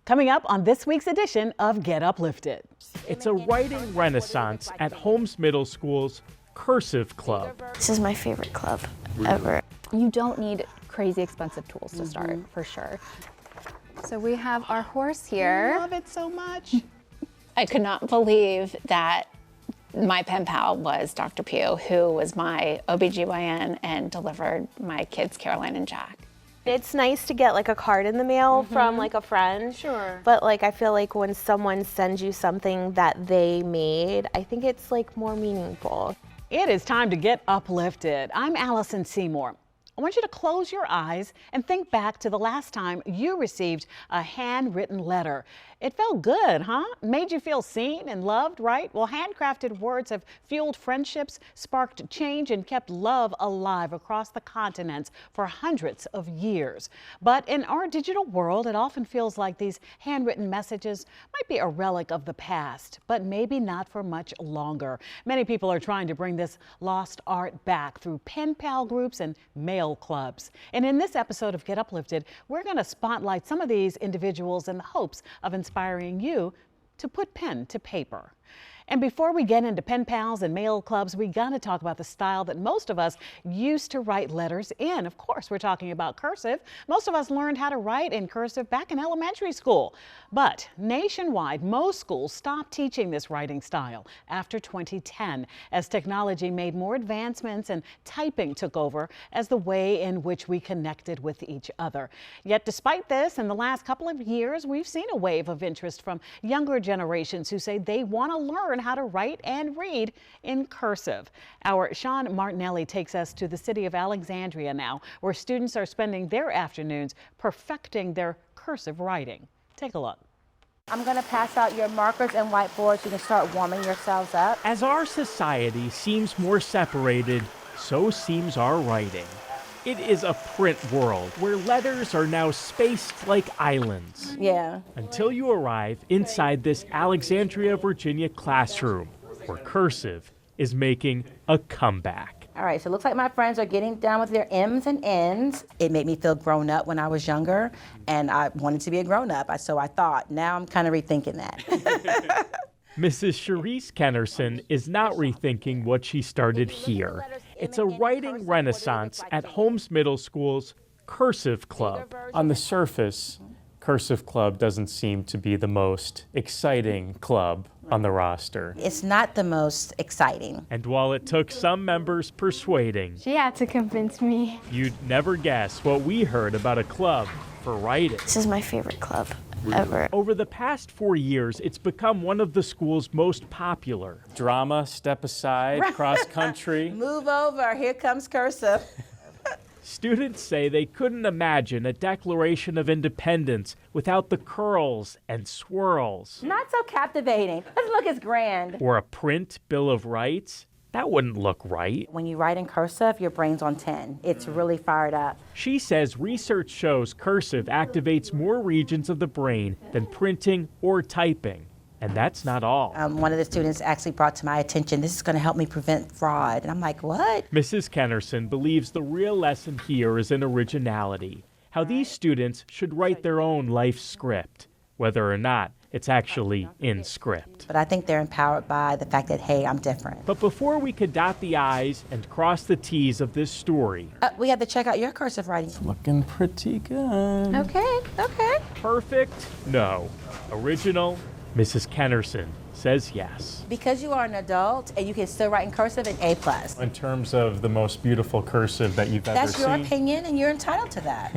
Coming up on this week's edition of Get Uplifted. It's a writing renaissance at Holmes Middle School's Cursive Club. This is my favorite club ever. You don't need crazy expensive tools to start, for sure. So we have our horse here. I love it so much. I could not believe that my pen pal was Dr. Pugh, who was my OBGYN and delivered my kids, Caroline and Jack. It's nice to get like a card in the mail from like a friend. Sure. But like I feel like when someone sends you something that they made, I think it's like more meaningful. It is time to get uplifted. I'm Allison Seymour. I want you to close your eyes and think back to the last time you received a handwritten letter. It felt good, huh? Made you feel seen and loved, right? Well, handcrafted words have fueled friendships, sparked change, and kept love alive across the continents for hundreds of years. But in our digital world, it often feels like these handwritten messages might be a relic of the past, but maybe not for much longer. Many people are trying to bring this lost art back through pen pal groups and mail clubs. And in this episode of Get Uplifted, we're going to spotlight some of these individuals in the hopes of inspiring you to put pen to paper. And before we get into pen pals and mail clubs, we got to talk about the style that most of us used to write letters in. Of course, we're talking about cursive. Most of us learned how to write in cursive back in elementary school. But nationwide, most schools stopped teaching this writing style after 2010 as technology made more advancements and typing took over as the way in which we connected with each other. Yet despite this, in the last couple of years, we've seen a wave of interest from younger generations who say they want to learn how to write and read in cursive. Our Sean Martinelli takes us to the city of Alexandria now, where students are spending their afternoons perfecting their cursive writing. Take a look. I'm going to pass out your markers and whiteboards. You can start warming yourselves up. As our society seems more separated, so seems our writing. It is a print world where letters are now spaced like islands. Yeah. Until you arrive inside this Alexandria, Virginia classroom, where cursive is making a comeback. All right, so it looks like my friends are getting down with their M's and N's. It made me feel grown up when I was younger, and I wanted to be a grown up. So I thought, now I'm kind of rethinking that. Mrs. Charisse Kennerson is not rethinking what she started here. It's a writing renaissance at Holmes Middle School's Cursive Club. On the surface, Cursive Club doesn't seem to be the most exciting club on the roster. It's not the most exciting. And while it took some members persuading, She had to convince me. you'd never guess what we heard about a club for writing. This is my favorite club ever. Over the past 4 years, it's become one of the school's most popular. Drama, step aside, cross country. Move over, here comes cursive. Students say they couldn't imagine a Declaration of Independence without the curls and swirls. Not so captivating. Doesn't look as grand. Or a print Bill of Rights. That wouldn't look right. When you write in cursive, your brain's on 10. It's really fired up. She says research shows cursive activates more regions of the brain than printing or typing. And that's not all. One of the students actually brought to my attention, this is going to help me prevent fraud. And I'm like, what? Mrs. Kennerson believes the real lesson here is in originality, how these students should write their own life script, whether or not it's actually in script. But I think they're empowered by the fact that, hey, I'm different. But before we could dot the I's and cross the T's of this story, We have to check out your cursive writing. looking pretty good. Okay. Perfect? No. Original? Mrs. Kennerson says yes. Because you are an adult and you can still write in cursive, an A+. In terms of the most beautiful cursive that you've ever That's seen. your opinion and you're entitled to that.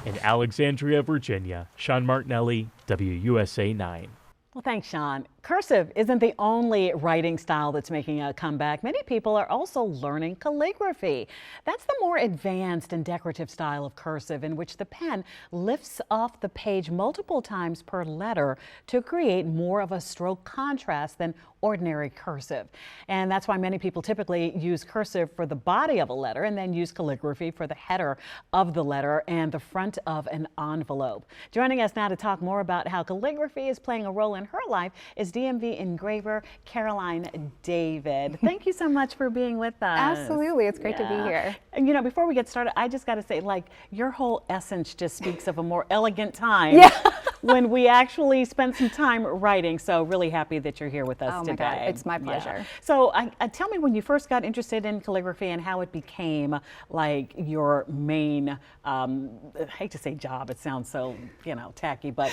In Alexandria, Virginia, Sean Martinelli, WUSA 9. Well, thanks, Sean. Cursive isn't the only writing style that's making a comeback. Many people are also learning calligraphy. That's the more advanced and decorative style of cursive in which the pen lifts off the page multiple times per letter to create more of a stroke contrast than ordinary cursive. And that's why many people typically use cursive for the body of a letter and then use calligraphy for the header of the letter and the front of an envelope. Joining us now to talk more about how calligraphy is playing a role in her life is DMV engraver Caroline David. Thank you so much for being with us. Absolutely, it's great to be here. And you know, before we get started, I just got to say, like, your whole essence just speaks of a more elegant time when we actually spent some time writing. So really happy that you're here with us Oh today. my God, it's my pleasure. So tell me when you first got interested in calligraphy and how it became like your main, I hate to say job, it sounds so, you know, tacky, but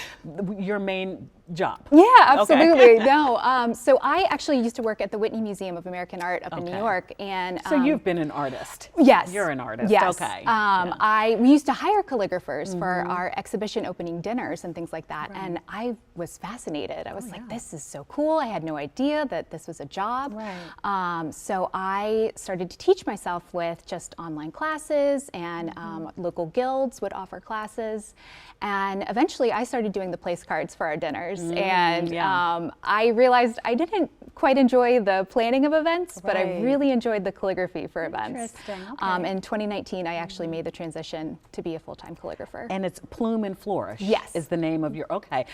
your main job. Yeah, absolutely. Okay. No, so I actually used to work at the Whitney Museum of American Art up in New Okay. York, and So you've been an artist. yes, You're an artist. Yes. Okay. We used to hire calligraphers for our exhibition opening dinners and things like that, and I was fascinated. I was like, this is so cool. I had no idea that this was a job. Right. So I started to teach myself with just online classes, and local guilds would offer classes, and eventually I started doing the place cards for our dinners, and I realized I didn't quite enjoy the planning of events, but I really enjoyed the calligraphy for events. Interesting. Okay. In 2019, I actually made the transition to be a full-time calligrapher. And it's Plume and Flourish. Yes. Is the name of your, okay.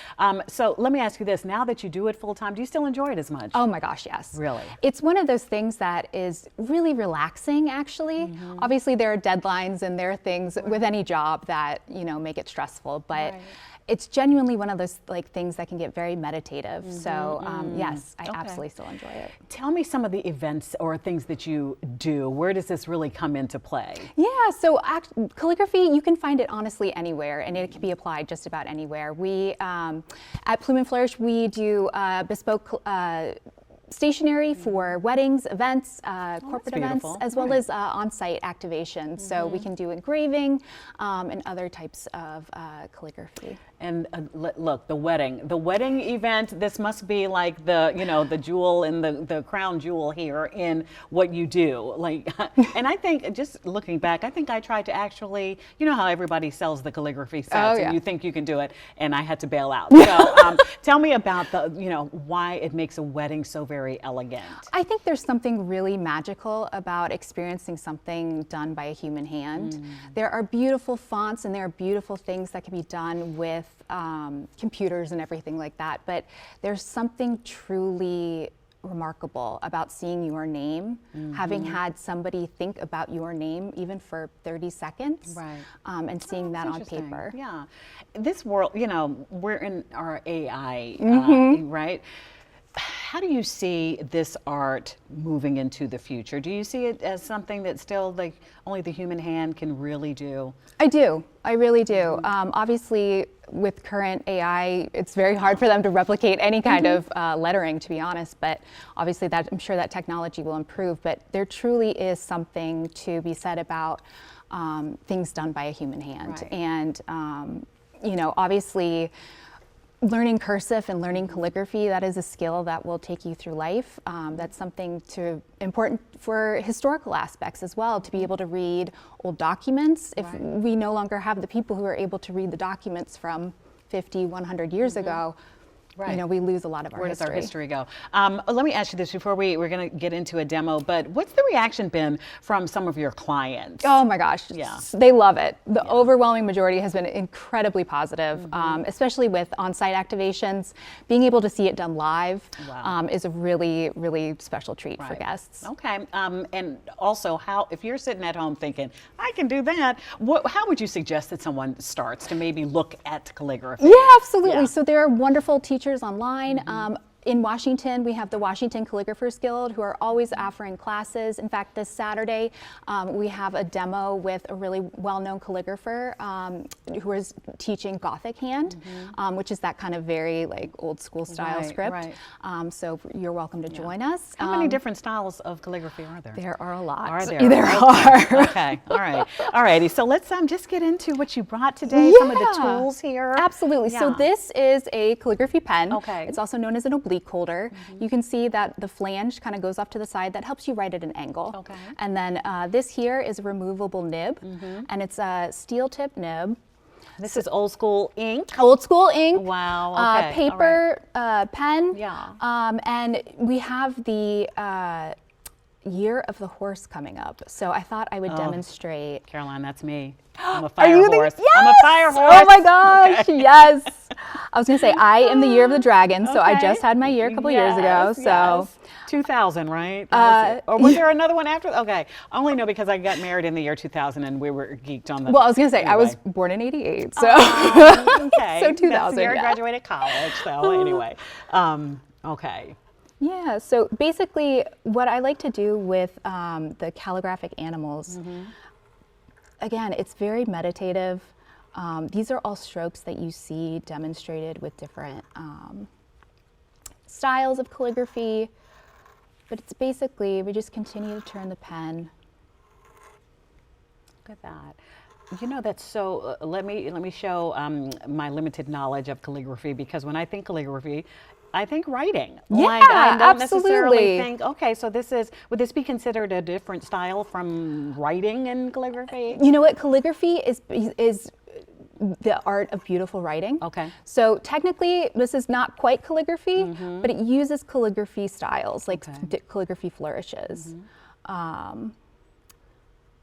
So let me ask you this, now that you do it full time, do you still enjoy it as much? Oh my gosh, yes. Really? It's one of those things that is really relaxing, actually. Obviously, there are deadlines and there are things with any job that, you know, make it stressful, but it's genuinely one of those like things that can get very meditative. So yes, I absolutely still enjoy it. Tell me some of the events or things that you do. Where does this really come into play? Yeah, so calligraphy, you can find it honestly anywhere, and it can be applied just about anywhere. We, at Plume and Flourish, we do bespoke stationery for weddings, events, corporate events, as well as on-site activations. So we can do engraving and other types of calligraphy. And look, the wedding event, this must be like the, you know, the jewel and the crown jewel here in what you do. Like, and I think, just looking back, I think I tried to actually, you know how everybody sells the calligraphy sets and you think you can do it, and I had to bail out. So tell me about the, you know, why it makes a wedding so very elegant. I think there's something really magical about experiencing something done by a human hand. There are beautiful fonts and there are beautiful things that can be done with computers and everything like that, but there's something truly remarkable about seeing your name, having had somebody think about your name even for 30 seconds, and seeing that on paper. Yeah, this world, you know, we're in our AI, right? How do you see this art moving into the future? Do you see it as something that still like only the human hand can really do? I do. I really do. Obviously, with current AI, it's very hard for them to replicate any kind of lettering, to be honest. But obviously, that I'm sure that technology will improve. But there truly is something to be said about things done by a human hand. And you know, obviously, learning cursive and learning calligraphy, that is a skill that will take you through life. That's something important for historical aspects as well, to be able to read old documents. If we no longer have the people who are able to read the documents from 50, 100 years ago, you know, we lose a lot of our history. Where does our history go? Let me ask you this before we're going to get into a demo, but what's the reaction been from some of your clients? Oh my gosh, they love it. The overwhelming majority has been incredibly positive, especially with on-site activations. Being able to see it done live is a really, really special treat for guests. Okay, and also if you're sitting at home thinking, I can do that, how would you suggest that someone starts to maybe look at calligraphy? Yeah, absolutely. So there are wonderful teachers online. In Washington, we have the Washington Calligraphers Guild, who are always offering classes. In fact, this Saturday, we have a demo with a really well-known calligrapher who is teaching Gothic hand, which is that kind of very like old school style script. So you're welcome to join us. How many different styles of calligraphy are there? There are a lot. Are there? There are. Okay, all right. All righty, so let's just get into what you brought today, some of the tools here. Absolutely. So this is a calligraphy pen. Okay. It's also known as an oblique holder. You can see that the flange kind of goes off to the side. That helps you write at an angle. Okay. And then this here is a removable nib, and it's a steel tip nib. This is old school ink. Old school ink. Wow. Okay. Paper, pen. Yeah. And we have the Year of the Horse coming up. So I thought I would demonstrate. Caroline, that's me. I'm a Are fire you the- horse. Yes! I'm a fire horse. Oh my gosh, yes. I was gonna say I am the year of the dragon, so I Okay. just had my year a couple years ago. Yes, So yes. 2000, right? That was it. Or was there another one after? Okay, I only know because I got married in the year 2000 and we were geeked on the. well, I was gonna say I was anyway. born in '88, so Okay. so That's 2000. the year I Yeah. graduated college. So anyway, okay. Yeah, so basically what I like to do with the calligraphic animals, again, it's very meditative. These are all strokes that you see demonstrated with different styles of calligraphy, but it's basically, we just continue to turn the pen. Look at that. You know, that's so. Let me show my limited knowledge of calligraphy, because when I think calligraphy, I think writing. Yeah, I don't necessarily absolutely. think. Okay, so would this be considered a different style from writing and calligraphy? You know what, calligraphy is the art of beautiful writing. Okay. So technically, this is not quite calligraphy, but it uses calligraphy styles, like calligraphy flourishes.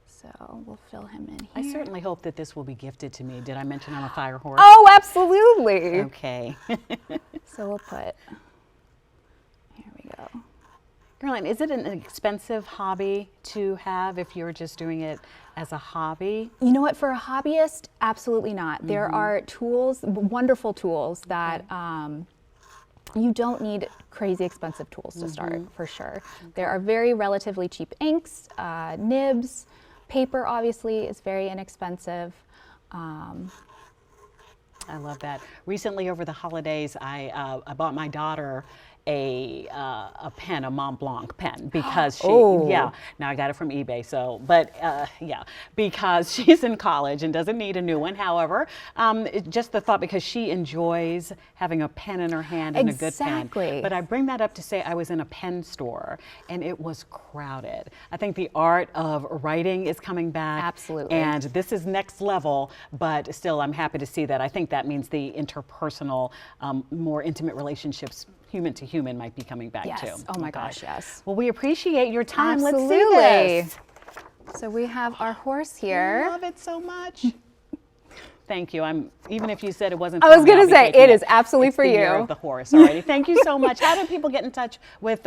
So we'll fill him in here. I certainly hope that this will be gifted to me. Did I mention I'm a fire horse? Oh, absolutely. Okay. So we'll put, here we go. Caroline, is it an expensive hobby to have if you're just doing it as a hobby? You know what, for a hobbyist, absolutely not. There are tools, wonderful tools that you don't need crazy expensive tools to start, for sure. There are very relatively cheap inks, nibs, paper obviously is very inexpensive. I love that. Recently, over the holidays, I bought my daughter a pen, a Mont Blanc pen, because she, now I got it from eBay, so, but because she's in college and doesn't need a new one. However, just the thought, because she enjoys having a pen in her hand and a good pen. Exactly. But I bring that up to say I was in a pen store and it was crowded. I think the art of writing is coming back. Absolutely. And this is next level, but still I'm happy to see that. I think that means the interpersonal, more intimate relationships, human to human, might be coming back too. Yes, oh my gosh, yes. Well, we appreciate your time. Absolutely. Let's see this. So we have our horse I here. love it so much. Thank you. Even if you said it wasn't I for was me, gonna I'll be say, taking it is absolutely It's for the year you. of the horse already. Thank you so much. How do people get in touch with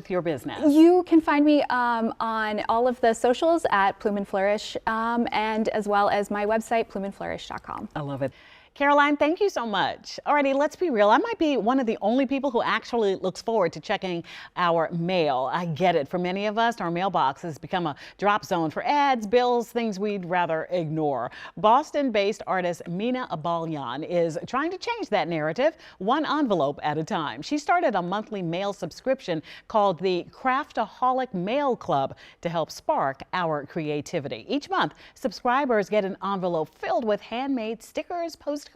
your business? You can find me on all of the socials at Plume and Flourish, and as well as my website, plumeandflourish.com. I love it. Caroline, thank you so much. Alrighty, let's be real. I might be one of the only people who actually looks forward to checking our mail. I get it. For many of us, our mailbox has become a drop zone for ads, bills, things we'd rather ignore. Boston-based artist Mina Abalyan is trying to change that narrative, one envelope at a time. She started a monthly mail subscription called the Craftaholic Mail Club to help spark our creativity. Each month, subscribers get an envelope filled with handmade stickers, postcards,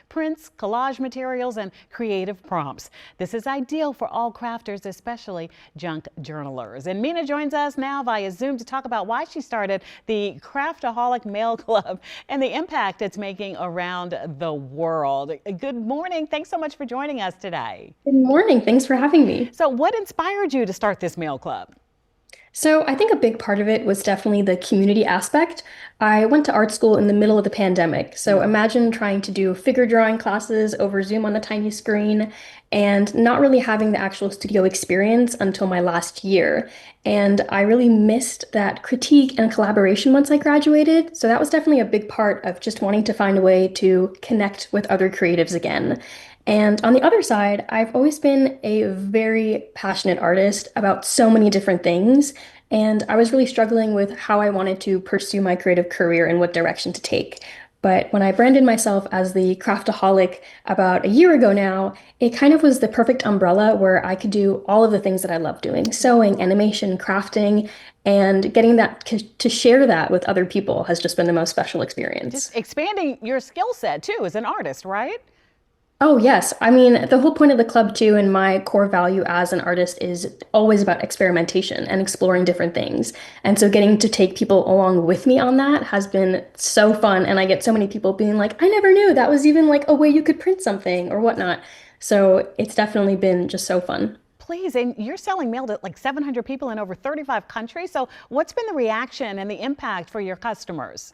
prints, collage materials, and creative prompts. This is ideal for all crafters, especially junk journalers. And Mina joins us now via Zoom to talk about why she started the Craftaholic Mail Club and the impact it's making around the world. Good morning. Thanks so much for joining us today. Good morning. Thanks for having me. So what inspired you to start this mail club? So I think a big part of it was definitely the community aspect. I went to art school in the middle of the pandemic. So imagine trying to do figure drawing classes over Zoom on a tiny screen and not really having the actual studio experience until my last year. And I really missed that critique and collaboration once I graduated. So that was definitely a big part of just wanting to find a way to connect with other creatives again. And on the other side, I've always been a very passionate artist about so many different things. And I was really struggling with how I wanted to pursue my creative career and what direction to take. But when I branded myself as the Craftaholic about a year ago now, it kind of was the perfect umbrella where I could do all of the things that I love doing: sewing, animation, crafting, and getting that to share that with other people has just been the most special experience. Just expanding your skill set too as an artist, right? Oh, yes. I mean, the whole point of the club, too, and my core value as an artist is always about experimentation and exploring different things. And so getting to take people along with me on that has been so fun. And I get so many people being like, I never knew that was even like a way you could print something or whatnot. So it's definitely been just so fun. Please, and you're selling mail to like 700 people in over 35 countries. So what's been the reaction and the impact for your customers?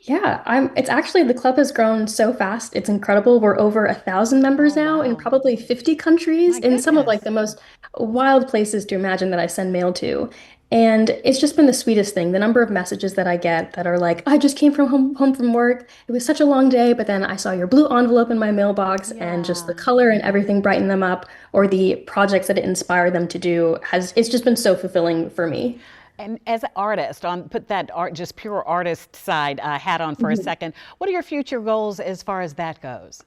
Yeah, it's actually the club has grown so fast. It's incredible. We're over 1,000 members Oh, now in wow. probably 50 countries My in some of like goodness. the most wild places to imagine that I send mail to. And it's just been the sweetest thing. The number of messages that I get that are like, I just came from home from work. It was such a long day, but then I saw your blue envelope in my mailbox and just the Yeah. color and everything brightened them up, or the projects that it inspired them to do it's just been so fulfilling for me. And as an artist, put that art, just pure artist side hat on for a second. What are your future goals as far as that goes?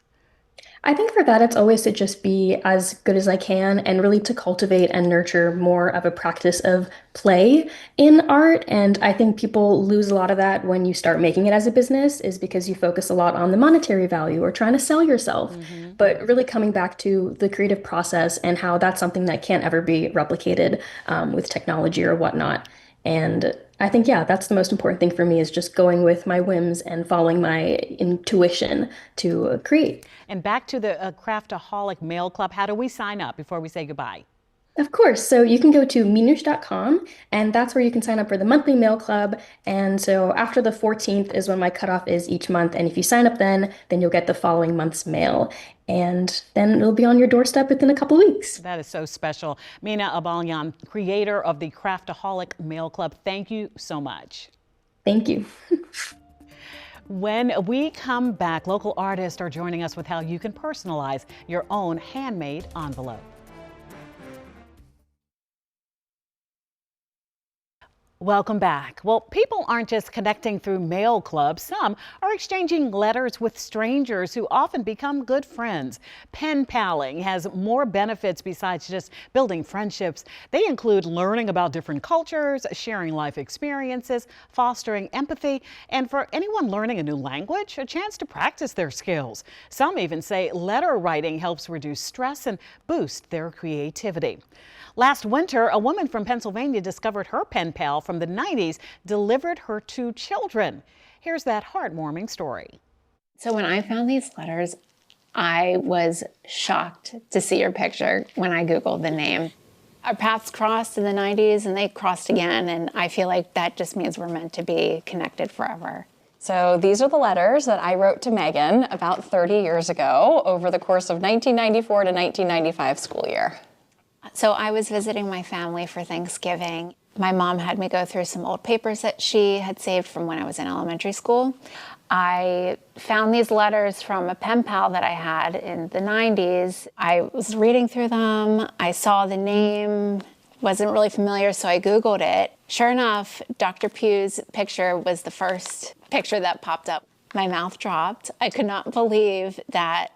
I think for that, it's always to just be as good as I can and really to cultivate and nurture more of a practice of play in art. And I think people lose a lot of that when you start making it as a business, is because you focus a lot on the monetary value or trying to sell yourself. But really coming back to the creative process and how that's something that can't ever be replicated with technology or whatnot. And I think, yeah, that's the most important thing for me, is just going with my whims and following my intuition to create. And back to the Craftaholic Mail Club, how do we sign up before we say goodbye? Of course. So you can go to minush.com, and that's where you can sign up for the monthly mail club. And so after the 14th is when my cutoff is each month. And if you sign up then you'll get the following month's mail. And then it'll be on your doorstep within a couple of weeks. That is so special. Mina Abalyan, creator of the Craftaholic Mail Club, thank you so much. Thank you. When we come back, local artists are joining us with how you can personalize your own handmade envelope. Welcome back. Well, people aren't just connecting through mail clubs. Some are exchanging letters with strangers who often become good friends. Pen paling has more benefits besides just building friendships. They include learning about different cultures, sharing life experiences, fostering empathy, and for anyone learning a new language, a chance to practice their skills. Some even say letter writing helps reduce stress and boost their creativity. Last winter, a woman from Pennsylvania discovered her pen pal from the 90s delivered her 2 children. Here's that heartwarming story. So when I found these letters, I was shocked to see your picture when I Googled the name. Our paths crossed in the 90s and they crossed again, and I feel like that just means we're meant to be connected forever. So these are the letters that I wrote to Megan about 30 years ago over the course of 1994 to 1995 school year. So I was visiting my family for Thanksgiving. My mom had me go through some old papers that she had saved from when I was in elementary school. I found these letters from a pen pal that I had in the 90s. I was reading through them. I saw the name, wasn't really familiar, so I Googled it. Sure enough, Dr. Pugh's picture was the first picture that popped up. My mouth dropped. I could not believe that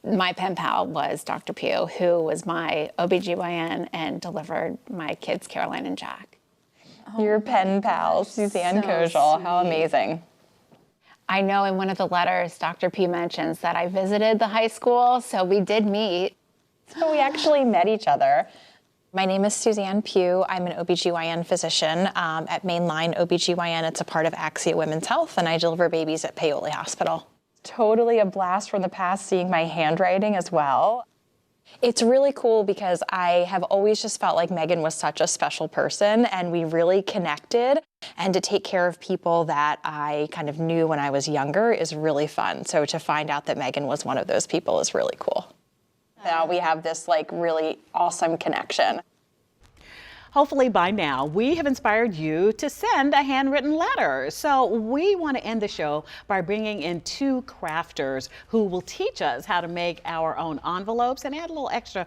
my pen pal was Dr. Pugh, who was my OBGYN and delivered my kids, Caroline and Jack. Your pen pal, Suzanne Kojal. How amazing. I know in one of the letters, Dr. P mentions that I visited the high school, so we did meet. So we actually met each other. My name is Suzanne Pugh. I'm an OBGYN physician at Mainline OBGYN. It's a part of Axia Women's Health, and I deliver babies at Paoli Hospital. Totally a blast from the past seeing my handwriting as well. It's really cool because I have always just felt like Megan was such a special person, and we really connected. And to take care of people that I kind of knew when I was younger is really fun. So to find out that Megan was one of those people is really cool. Now we have this like really awesome connection. Hopefully by now we have inspired you to send a handwritten letter. So we want to end the show by bringing in 2 crafters who will teach us how to make our own envelopes and add a little extra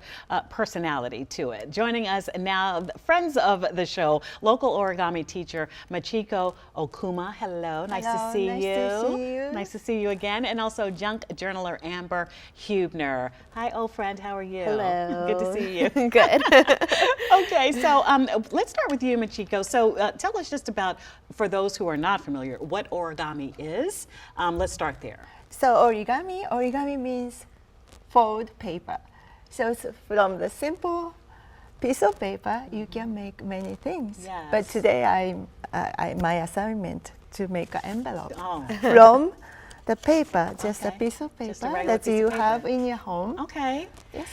personality to it. Joining us now, friends of the show, local origami teacher Machiko Okuma. Hello, nice to see you. Nice to see you again. And also junk journaler Amber Hubner. Hi, old friend, how are you? Hello. Good to see you. Good. Okay, so let's start with you, Machiko. So tell us just about, for those who are not familiar, what origami is. Let's start there. So origami means fold paper. So it's from the simple piece of paper, you can make many things. Yes. But today my assignment to make an envelope Oh. from the paper, just a Okay. piece of Just a paper regular that piece of you paper. have in your home. Okay. Yes.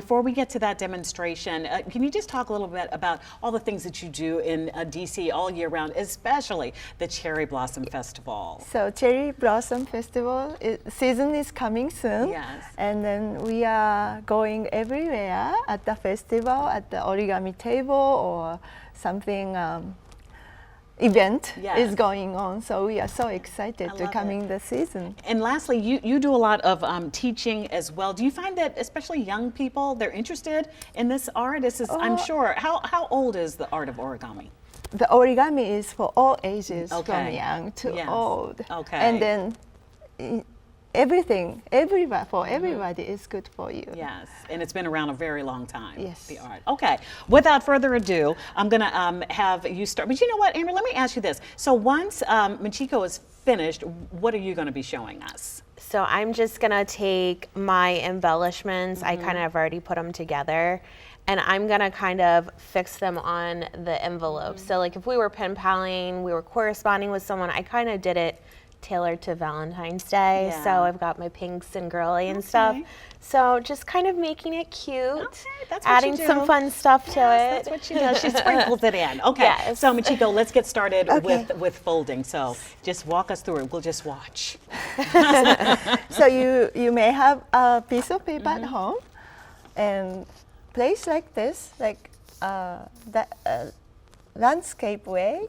Before we get to that demonstration, can you just talk a little bit about all the things that you do in DC all year round, especially the Cherry Blossom Festival? So Cherry Blossom Festival season is coming soon. Yes. And then we are going everywhere at the festival, at the origami table or something event Yes. is going on. So we are so excited to love coming the season. And lastly, you do a lot of teaching as well. Do you find that especially young people, they're interested in this art? This is, I'm sure, how old is the art of origami? The origami is for all ages, from Okay. young to Yes. old. Okay. And then everybody, for everybody is good for you. Yes, and it's been around a very long time. Yes. The art. Okay. Without further ado, I'm going to have you start. But you know what, Amber? Let me ask you this. So once Michiko is finished, what are you going to be showing us? So I'm just gonna take my embellishments. I kind of have already put them together, and I'm gonna kind of fix them on the envelope. So like if we were pen paling, we were corresponding with someone, I kind of did it tailored to Valentine's Day. Yeah. So I've got my pinks and girly and stuff. So just kind of making it cute, that's what adding you do. some fun stuff to it. That's what she does. She sprinkles it in. Okay. Yes. So Michiko, let's get started Okay. with folding. So just walk us through it. We'll just watch. So you may have a piece of paper at home and place like this, like that landscape way,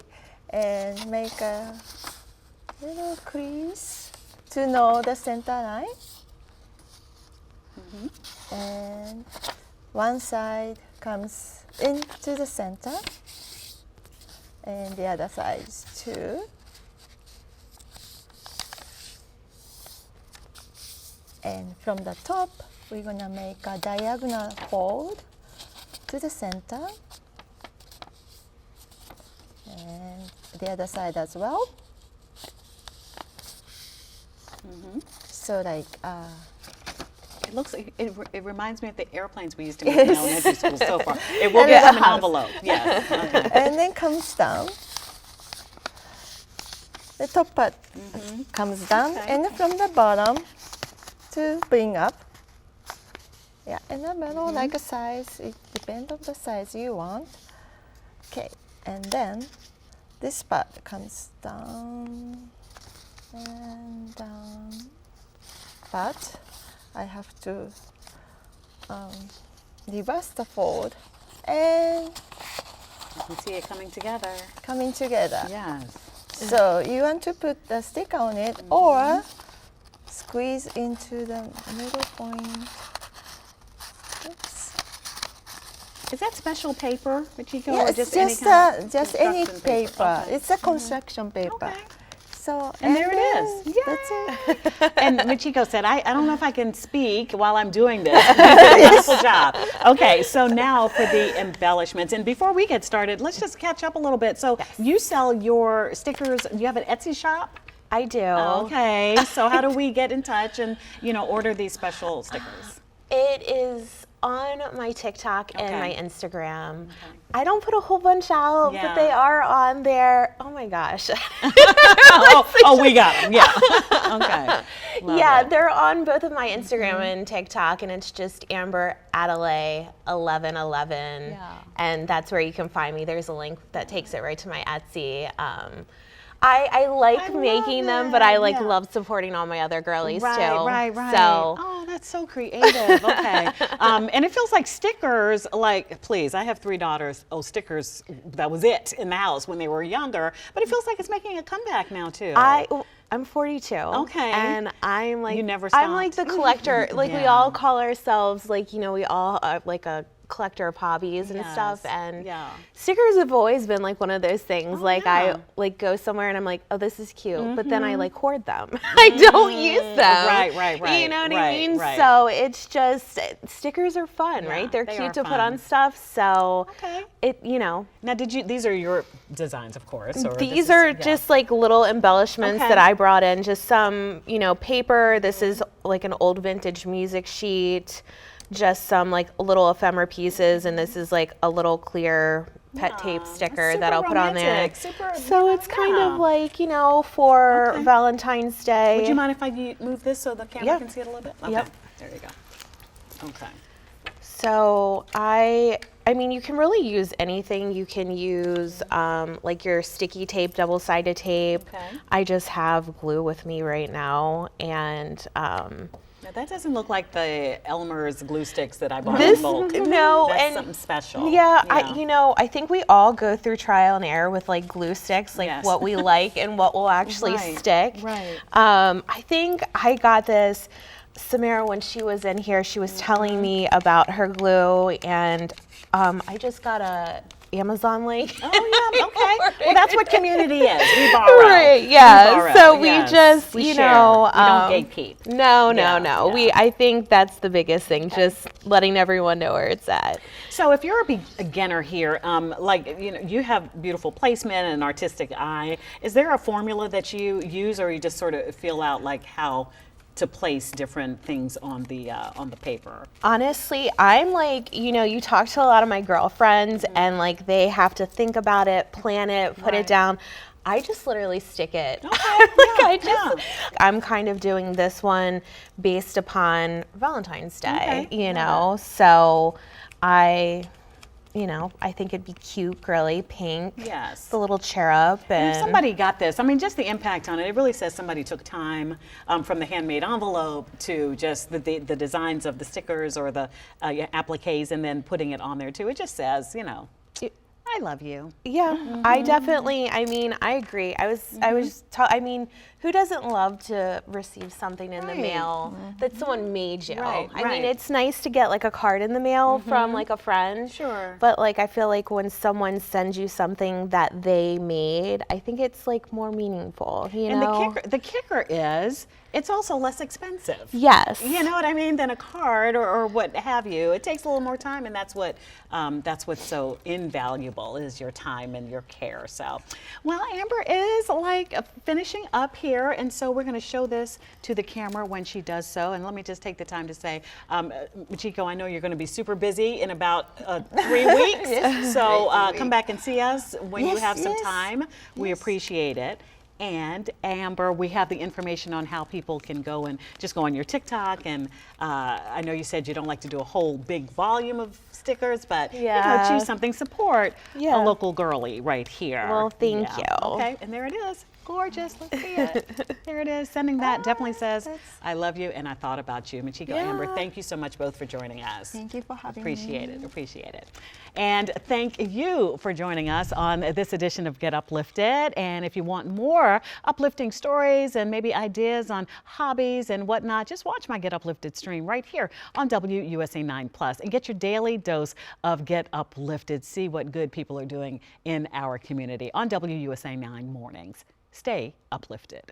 and make a little crease to know the center line. And one side comes into the center, and the other side too. And from the top, we're gonna make a diagonal fold to the center, and the other side as well. So like It looks. It reminds me of the airplanes we used to make in elementary school so far. It will And get the them an house. envelope. Yes. Okay. and then comes down. The top part comes down, Okay. and from the bottom to bring up. Yeah, in the middle, like a size. It depends on the size you want. Okay, and then this part comes down and down, but I have to reverse the fold and You can see it coming together. coming together. Yes. So you want to put the sticker on it or squeeze into the middle point. Oops. Is that special paper, Michiko, Yeah, or it's just any just, kind of just any construction paper. Okay. It's a construction paper. Okay. So And there it then is. That's it. And Michiko said, I don't know if I can speak while I'm doing this. You did a beautiful job. Okay, so now for the embellishments. And before we get started, let's just catch up a little bit. So you sell your stickers, you have an Etsy shop? I do. Okay, so how do we get in touch and, order these special stickers? It is on my TikTok and Okay. my Instagram. I don't put a whole bunch out, Yeah. but they are on there. Oh my gosh. oh, we got them. Yeah. Okay. Love Yeah, it. they're on both of my Instagram and TikTok, and it's just Amber Adelaide 1111, and that's where you can find me. There's a link that takes it right to my Etsy. I like making them, but I yeah. love supporting all my other girlies Right, too. right. So Oh, that's so creative. Okay. And it feels like stickers, like, please, I have 3 daughters. Oh, stickers, that was it in the house when they were younger. But it feels like it's making a comeback now, too. I'm 42. Okay. And I'm like, You never I'm like the stopped. collector. Like we Yeah. all call ourselves like, we all are like a collector of hobbies and stuff. Yes. And Yeah. stickers have always been like one of those things. Like yeah. I like go somewhere and I'm like, oh, this is cute. But then I like hoard them. I don't use them. Right. You know what I right, mean? right. So it's just, stickers are fun, Yeah, right? They're they cute are to put fun. on stuff. So Okay. Now, These are your designs, of course. Or these this is- are yeah. just like little embellishments Okay. that I brought in, just some, paper. This is like an old vintage music sheet. just some like little ephemera pieces, and this is like a little clear pet tape sticker that I'll put on there. So it's kind of like, you know, for Valentine's Day. Would you mind if I move this so the camera can see it a little bit? Okay. Yep. There you go. Okay. So I mean, you can really use anything. You can use like your sticky tape, double-sided tape. Okay. I just have glue with me right now, and Now that doesn't look like the Elmer's glue sticks that I bought this in bulk. no, That's and something special. yeah, I think we all go through trial and error with like glue sticks, like Yes. what we like and what will actually Right, stick. right. I think I got this. Samara, when she was in here, she was telling me about her glue, and I just got a Amazon link. Oh yeah, okay. Well, that's what community is. We borrow. Right, yeah. We borrow, So we yes. just, we you share. know, we don't gatekeep. No, Yeah, no. yeah. I think that's the biggest thing, just letting everyone know where it's at. So if you're a beginner here, like, you know, you have beautiful placement and an artistic eye. Is there a formula that you use, or you just sort of feel out like how to place different things on the paper? Honestly, I'm like, you know, you talk to a lot of my girlfriends and like they have to think about it, plan it, put it down. I just literally stick it. I'm kind of doing this one based upon Valentine's Day, you know, so I think it'd be cute, girly, pink. Yes. The little cherub. And if And somebody got this, I mean, just the impact on it, it really says somebody took time from the handmade envelope to just the designs of the stickers or the appliques, and then putting it on there too. It just says, you know, I love you. yeah, I definitely, I mean, I agree. I mean, who doesn't love to receive something in the mail that someone made you? Right, I mean, right. it's nice to get like a card in the mail from like a friend. Sure. But like, I feel like when someone sends you something that they made, I think it's like more meaningful, you And know? the kicker is, it's also less expensive. Yes. You know what I mean? Than a card or what have you. It takes a little more time, and that's what's so invaluable is your time and your care. So, well, Amber is like finishing up here, and so we're going to show this to the camera when she does so. And let me just take the time to say, Michiko, I know you're going to be super busy in about 3 weeks. So come back and see us when you have some time. We appreciate it. And Amber, we have the information on how people can go and just go on your TikTok. And I know you said you don't like to do a whole big volume of stickers, but you know, choose something, support a local girly right here. Well, thank you. Okay, and there it is. Gorgeous. Let's see it. There it is. Sending that definitely says, I love you and I thought about you. Michiko, Amber, thank you so much both for joining us. Thank you for having Appreciate it. Appreciate it. And thank you for joining us on this edition of Get Uplifted. And if you want more uplifting stories and maybe ideas on hobbies and whatnot, just watch my Get Uplifted stream right here on WUSA 9+ and get your daily dose of Get Uplifted. See what good people are doing in our community on WUSA 9 mornings. Stay uplifted.